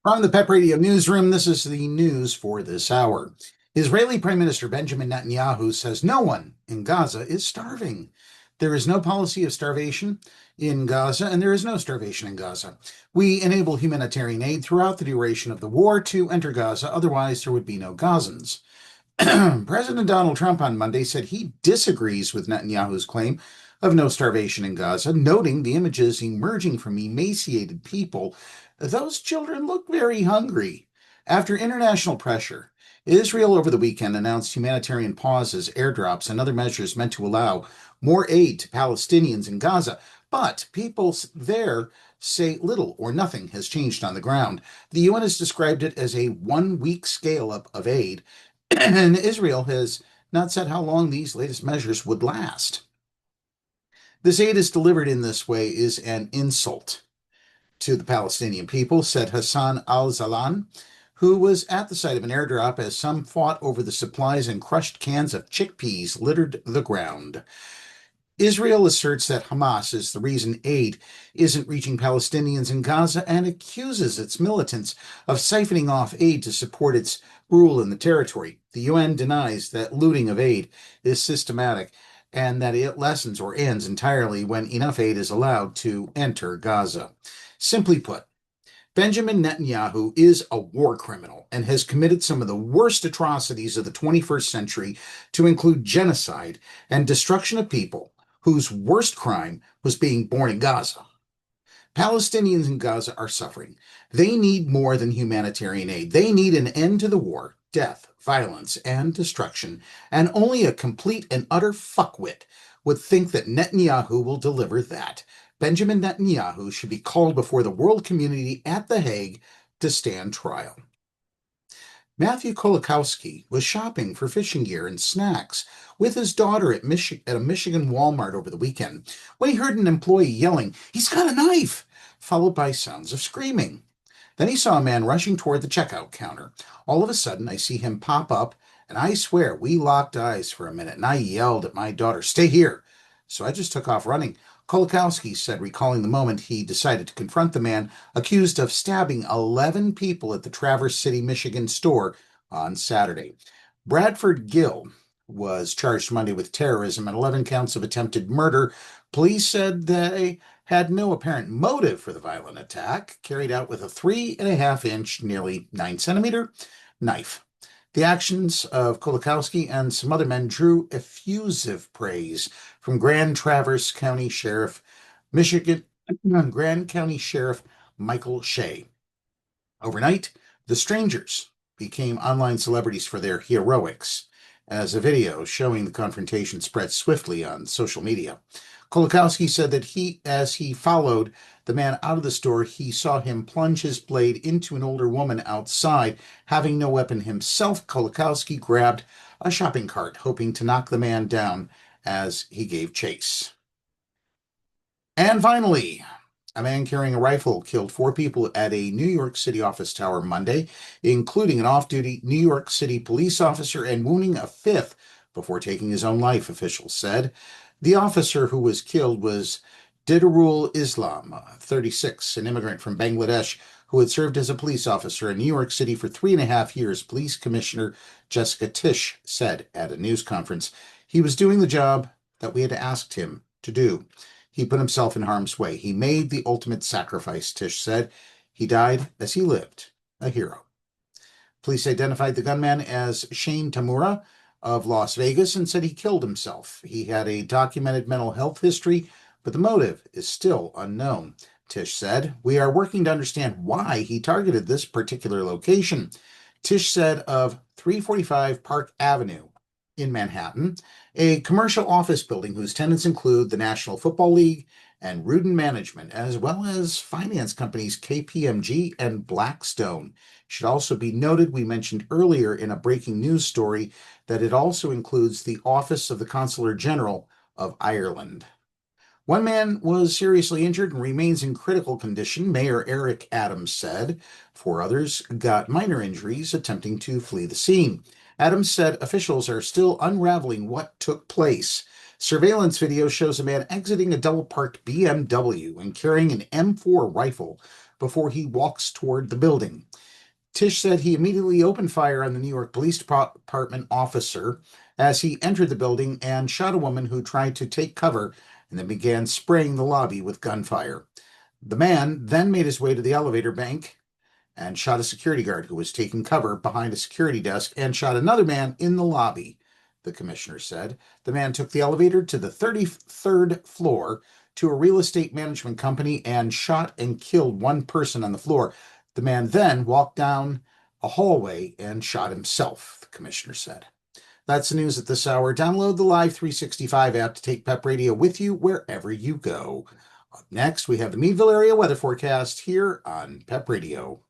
From the PEP Radio Newsroom, this is the news for this hour. Israeli Prime Minister Benjamin Netanyahu says no one in Gaza is starving. There is no policy of starvation in Gaza, and there is no starvation in Gaza. We enable humanitarian aid throughout the duration of the war to enter Gaza, otherwise there would be no Gazans. President Donald Trump on Monday said he disagrees with Netanyahu's claim of no starvation in Gaza, noting the images emerging from emaciated people. Those children look very hungry. After international pressure, Israel over the weekend announced humanitarian pauses, airdrops, and other measures meant to allow more aid to Palestinians in Gaza. But people there say little or nothing has changed on the ground. The UN has described it as a 1 week scale up of aid, and Israel has not said how long these latest measures would last. This aid is delivered in this way is an insult to the Palestinian people, said Hassan al-Zalan, who was at the site of an airdrop as some fought over the supplies and crushed cans of chickpeas littered the ground. Israel asserts that Hamas is the reason aid isn't reaching Palestinians in Gaza and accuses its militants of siphoning off aid to support its rule in the territory. The UN denies that looting of aid is systematic and that it lessens or ends entirely when enough aid is allowed to enter Gaza. Simply put, Benjamin Netanyahu is a war criminal and has committed some of the worst atrocities of the 21st century, to include genocide and destruction of people whose worst crime was being born in Gaza. Palestinians in Gaza are suffering. They need more than humanitarian aid. They need an end to the war, death, violence, and destruction, and only a complete and utter fuckwit would think that Netanyahu will deliver that. Benjamin Netanyahu should be called before the world community at The Hague to stand trial. Matthew Kolakowski was shopping for fishing gear and snacks with his daughter at a Michigan Walmart over the weekend when he heard an employee yelling, "He's got a knife," followed by sounds of screaming. Then he saw a man rushing toward the checkout counter. All of a sudden, I see him pop up, and I swear we locked eyes for a minute, and I yelled at my daughter, "Stay here." So I just took off running. Kolakowski said, recalling the moment he decided to confront the man accused of stabbing 11 people at the Traverse City, Michigan store on Saturday. Bradford Gill was charged Monday with terrorism and 11 counts of attempted murder. Police said they had no apparent motive for the violent attack, carried out with a 3.5-inch, nearly 9-centimeter knife. The actions of Kolakowski and some other men drew effusive praise from Grand Traverse County Sheriff, Grand County Sheriff Michael Shea. Overnight, the strangers became online celebrities for their heroics, as a video showing the confrontation spread swiftly on social media. Kolakowski said that as he followed the man out of the store, he saw him plunge his blade into an older woman outside. Having no weapon himself, Kolakowski grabbed a shopping cart, hoping to knock the man down as he gave chase. And finally, a man carrying a rifle killed 4 people at a New York City office tower Monday, including an off-duty New York City police officer, and wounding a 5th before taking his own life, officials said. The officer who was killed was Didarul Islam, 36, an immigrant from Bangladesh who had served as a police officer in New York City for 3.5 years, Police Commissioner Jessica Tisch said at a news conference. He was doing the job that we had asked him to do. He put himself in harm's way. He made the ultimate sacrifice, Tisch said. He died as he lived, a hero. Police identified the gunman as Shane Tamura of Las Vegas and said he killed himself. He had a documented mental health history, but the motive is still unknown. Tisch said, "We are working to understand why he targeted this particular location." Tisch said of 345 Park Avenue in Manhattan, a commercial office building whose tenants include the National Football League and Rudin Management, as well as finance companies KPMG and Blackstone. Should also be noted, we mentioned earlier in a breaking news story that it also includes the Office of the Consular General of Ireland. One man was seriously injured and remains in critical condition, Mayor Eric Adams said. 4 others got minor injuries attempting to flee the scene. Adams said officials are still unraveling what took place. Surveillance video shows a man exiting a double-parked BMW and carrying an M4 rifle before he walks toward the building. Tisch said he immediately opened fire on the New York Police Department officer as he entered the building and shot a woman who tried to take cover and then began spraying the lobby with gunfire. The man then made his way to the elevator bank and shot a security guard who was taking cover behind a security desk and shot another man in the lobby, the commissioner said. The man took the elevator to the 33rd floor to a real estate management company and shot and killed one person on the floor. The man then walked down a hallway and shot himself, the commissioner said. That's the news at this hour. Download the Live 365 app to take PEP Radio with you wherever you go. Up next, we have the Meadville area weather forecast here on PEP Radio.